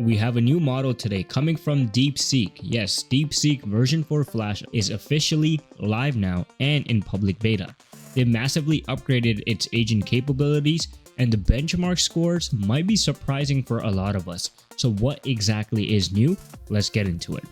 We have a new model today coming from DeepSeek. Yes, DeepSeek version 4 Flash is officially live now and in public beta. They massively upgraded its agent capabilities, and the benchmark scores might be surprising for a lot of us. So what exactly is new? Let's get into it.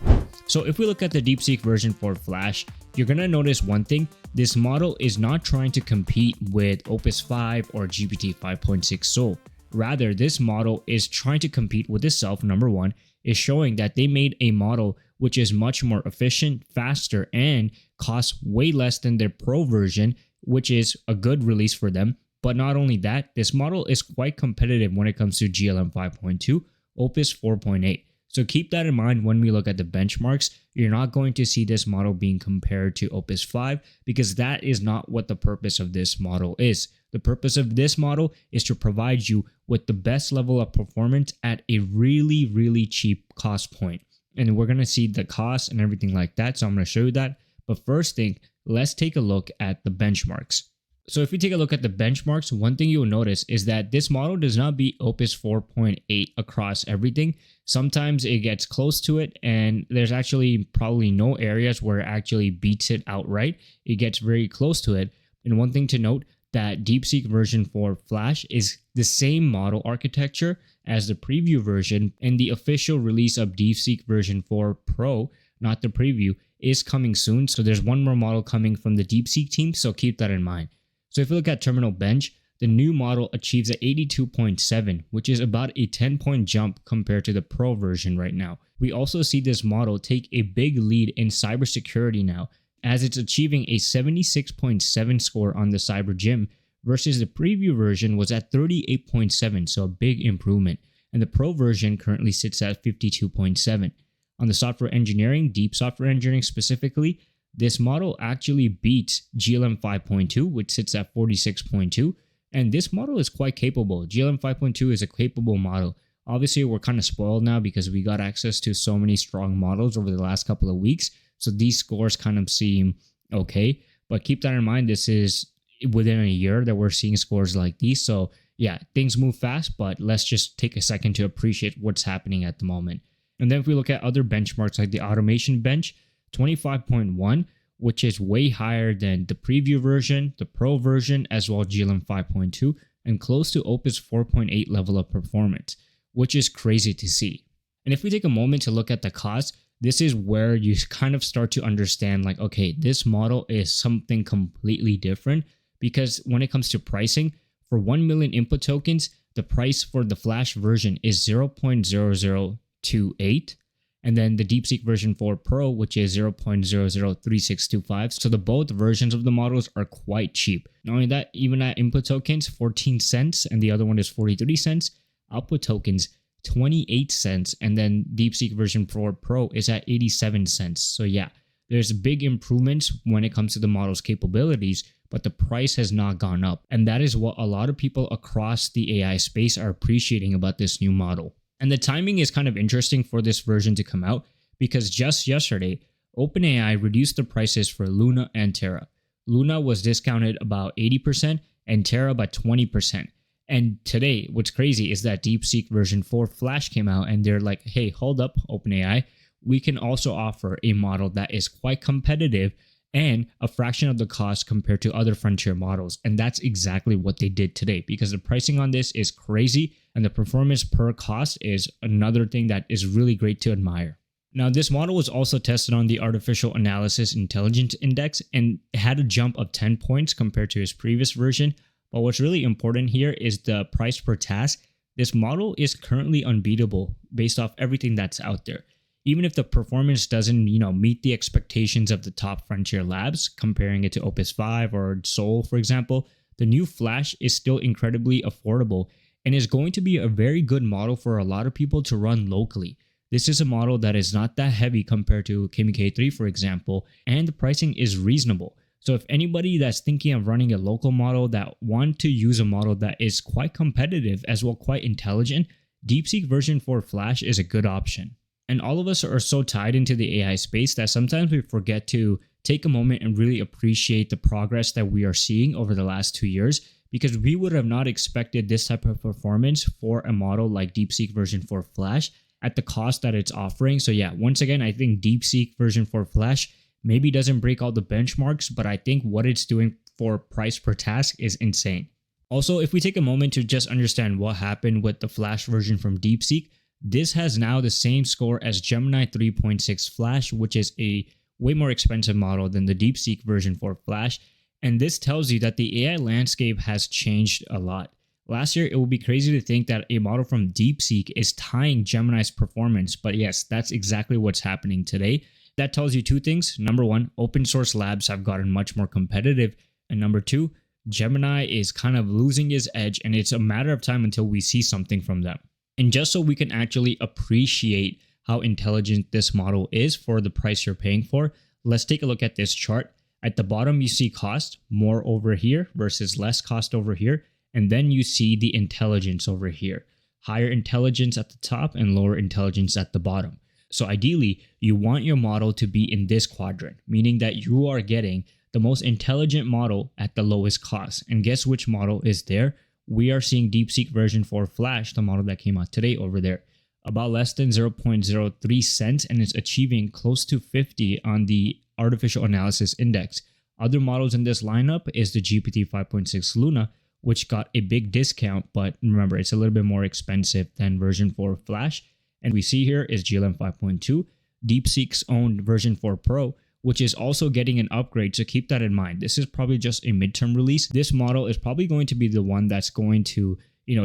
So if we look at the DeepSeek version 4 Flash, you're gonna notice one thing. This model is not trying to compete with Opus 5 or GPT 5.6 Soul. Rather, this model is trying to compete with itself. Number one, is showing that they made a model which is much more efficient, faster, and costs way less than their Pro version, which is a good release for them. But not only that, this model is quite competitive when it comes to GLM 5.2, Opus 4.8. So keep that in mind when we look at the benchmarks. You're not going to see this model being compared to Opus 5 because that is not what the purpose of this model is. The purpose of this model is to provide you with the best level of performance at a really cheap cost point. And we're going to see the cost and everything like that. So I'm going to show you that. But first thing, let's take a look at the benchmarks. So if we take a look at the benchmarks, one thing you'll notice is that this model does not beat Opus 4.8 across everything. Sometimes it gets close to it, and there's actually probably no areas where it actually beats it outright. It gets very close to it. And one thing to note, that DeepSeek version 4 Flash is the same model architecture as the preview version, and the official release of DeepSeek version 4 Pro, not the preview, is coming soon. So there's one more model coming from the DeepSeek team, so keep that in mind. So if you look at Terminal Bench, the new model achieves an 82.7, which is about a 10-point jump compared to the Pro version right now. We also see this model take a big lead in cybersecurity now, as it's achieving a 76.7 score on the Cyber Gym versus the preview version was at 38.7, so a big improvement. And the Pro version currently sits at 52.7. On the software engineering, deep software engineering specifically, this model actually beats GLM 5.2, which sits at 46.2. And this model is quite capable. GLM 5.2 is a capable model. Obviously, we're kind of spoiled now because we got access to so many strong models over the last couple of weeks. So these scores kind of seem okay. But keep that in mind, this is within a year that we're seeing scores like these. So yeah, things move fast, but let's just take a second to appreciate what's happening at the moment. And then if we look at other benchmarks like the automation bench, 25.1, which is way higher than the preview version, the Pro version, as well as GLM 5.2, and close to Opus 4.8 level of performance, which is crazy to see. And if we take a moment to look at the cost, this is where you kind of start to understand like, okay, this model is something completely different, because when it comes to pricing, for 1 million input tokens, the price for the Flash version is 0.0028. And then the DeepSeek version 4 Pro, which is 0.003625. So the both versions of the models are quite cheap. Not only that, even at input tokens, 14 cents, and the other one is 43 cents. Output tokens, 28 cents. And then DeepSeek version 4 Pro is at 87 cents. So yeah, there's big improvements when it comes to the model's capabilities, but the price has not gone up. And that is what a lot of people across the AI space are appreciating about this new model. And the timing is kind of interesting for this version to come out because just yesterday, OpenAI reduced the prices for Luna and Terra. Luna was discounted about 80% and Terra by 20%. And today, what's crazy is that DeepSeek version 4 Flash came out and they're like, hey, hold up, OpenAI. We can also offer a model that is quite competitive and a fraction of the cost compared to other frontier models. And that's exactly what they did today because the pricing on this is crazy and the performance per cost is another thing that is really great to admire. Now, this model was also tested on the Artificial Analysis Intelligence Index and had a jump of 10 points compared to its previous version. But what's really important here is the price per task. This model is currently unbeatable based off everything that's out there. Even if the performance doesn't, meet the expectations of the top frontier labs, comparing it to Opus 5 or Soul, for example, the new Flash is still incredibly affordable and is going to be a very good model for a lot of people to run locally. This is a model that is not that heavy compared to K3, for example, and the pricing is reasonable. So if anybody that's thinking of running a local model that want to use a model that is quite competitive as well quite intelligent, DeepSeek version 4 Flash is a good option. And all of us are so tied into the AI space that sometimes we forget to take a moment and really appreciate the progress that we are seeing over the last 2 years, because we would have not expected this type of performance for a model like DeepSeek version 4 Flash at the cost that it's offering. So yeah, once again, I think DeepSeek version 4 Flash maybe doesn't break all the benchmarks, but I think what it's doing for price per task is insane. Also, if we take a moment to just understand what happened with the Flash version from DeepSeek, this has now the same score as Gemini 3.6 Flash, which is a way more expensive model than the DeepSeek version for Flash. And this tells you that the AI landscape has changed a lot. Last year, it would be crazy to think that a model from DeepSeek is tying Gemini's performance, but yes, that's exactly what's happening today. That tells you two things. Number one, open source labs have gotten much more competitive. And number two, Gemini is kind of losing his edge, and it's a matter of time until we see something from them. And just so we can actually appreciate how intelligent this model is for the price you're paying for, let's take a look at this chart. At the bottom, you see cost, more over here versus less cost over here. And then you see the intelligence over here. Higher intelligence at the top and lower intelligence at the bottom. So ideally, you want your model to be in this quadrant, meaning that you are getting the most intelligent model at the lowest cost. And guess which model is there? We are seeing DeepSeek version 4 Flash, the model that came out today over there, about less than 0.03 cents, and it's achieving close to 50 on the artificial analysis index. Other models in this lineup is the GPT 5.6 Luna, which got a big discount, but remember, it's a little bit more expensive than version 4 Flash. And we see here is GLM 5.2, DeepSeek's own version 4 Pro, which is also getting an upgrade, so keep that in mind. This is probably just a midterm release. This model is probably going to be the one that's going to,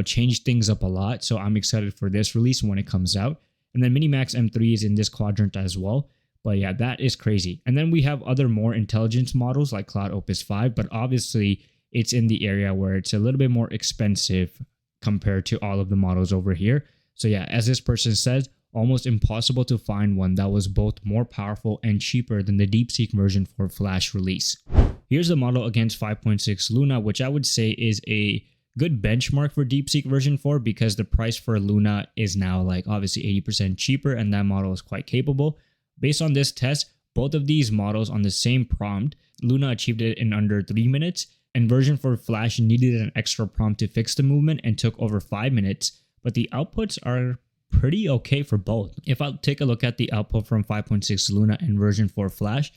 change things up a lot, so I'm excited for this release when it comes out. And then Minimax M3 is in this quadrant as well. But yeah, that is crazy. And then we have other more intelligence models like Claude Opus 5, but obviously it's in the area where it's a little bit more expensive compared to all of the models over here. So yeah, as this person says, almost impossible to find one that was both more powerful and cheaper than the DeepSeek version 4 Flash release. Here's the model against 5.6 Luna, which I would say is a good benchmark for DeepSeek version 4 because the price for Luna is now like obviously 80% cheaper, and that model is quite capable. Based on this test, both of these models on the same prompt, Luna achieved it in under 3 minutes, and version 4 Flash needed an extra prompt to fix the movement and took over 5 minutes, but the outputs are pretty okay for both. If I take a look at the output from 5.6 Luna and version 4 Flash,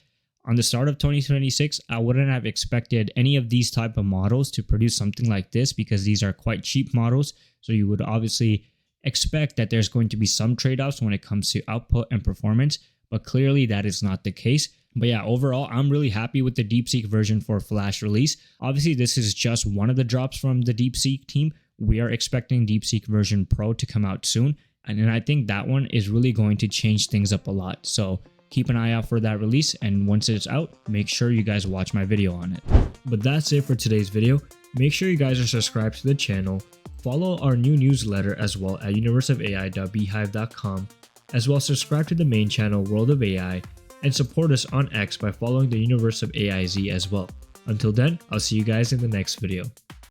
on the start of 2026, I wouldn't have expected any of these type of models to produce something like this because these are quite cheap models. So you would obviously expect that there's going to be some trade-offs when it comes to output and performance, but clearly that is not the case. But yeah, overall, I'm really happy with the DeepSeek version 4 Flash release. Obviously, this is just one of the drops from the DeepSeek team. We are expecting DeepSeek version Pro to come out soon. And I think that one is really going to change things up a lot. So keep an eye out for that release. And once it's out, make sure you guys watch my video on it. But that's it for today's video. Make sure you guys are subscribed to the channel. Follow our new newsletter as well at universeofai.beehive.com. As well, subscribe to the main channel World of AI. And support us on X by following the Universe of AIZ as well. Until then, I'll see you guys in the next video.